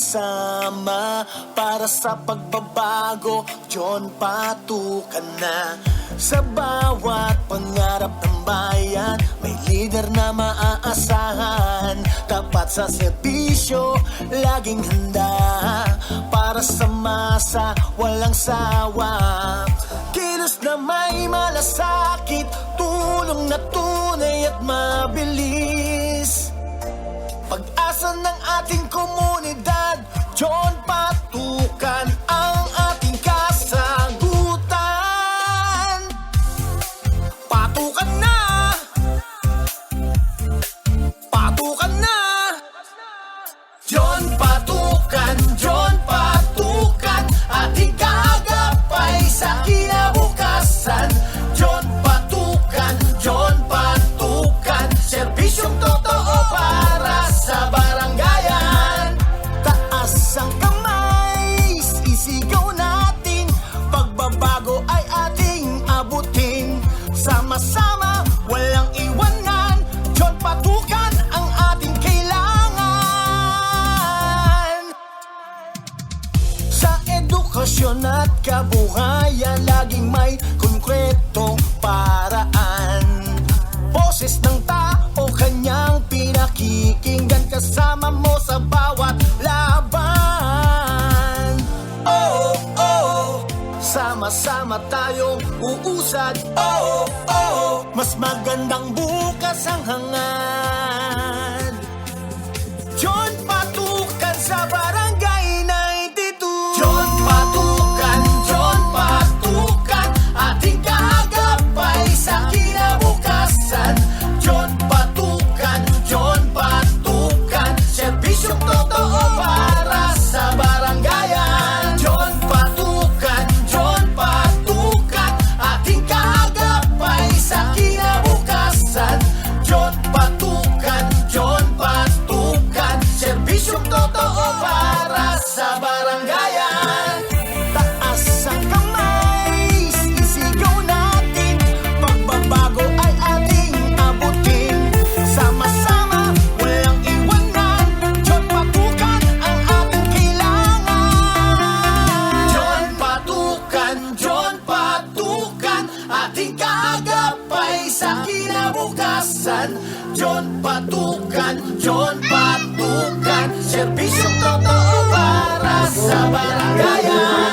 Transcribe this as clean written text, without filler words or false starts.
sama para sa pagbabago. John, patukan na sa bawat pangarap ng bayan. May leader na maaasahan, tapat sa serbisyo, laging handa para sa masa, walang sawa. Kilos na may malasakit, tulong na tunay at mabilis. Pag-asa ng ating komunidad, John, patukan ang ating kasagutan. Patukan na! Patukan na! John, patukan! John, patukan! Ating kaagapay sa kinabukasan. John, patukan! John, patukan! Serbisyong totoo para sa barangayan. Taas ang kamay, isigaw natin. Pagbabago ay ating abutin. Sama-sama, walang iwanan. John, patukan ang ating kailangan. Sa edukasyon at kabuhayan, laging may konkretong paraan. Boses ng tao, kanyang pinakikinggan, kasama mo sa bawat laban. Oh, oh, sama-sama tayong uusad. Oh, oh, mas magandang bukas ang hangad. John, patukan sa Barangay 92. John, patukan, John, patukan, ating kaagapay sa kinabukasan. John, patukan, John, patukan, serbisyong totoo para sa barangayan. John, patukan, John, patukan, ating kaagapay sa kinabukasan. John, patukan, John, patukan, serbisyong totoo para sa barangayan. Taas ang kamay, isigaw natin. Pagbabago ay ating abutin. Sama-sama, walang iwanan. John, patukan ang ating kailangan. John, patukan, John, patukan, ating kaagapay sa kinabukasan. John, patukan, John, patukan, serbisyong totoo para sa barangayan.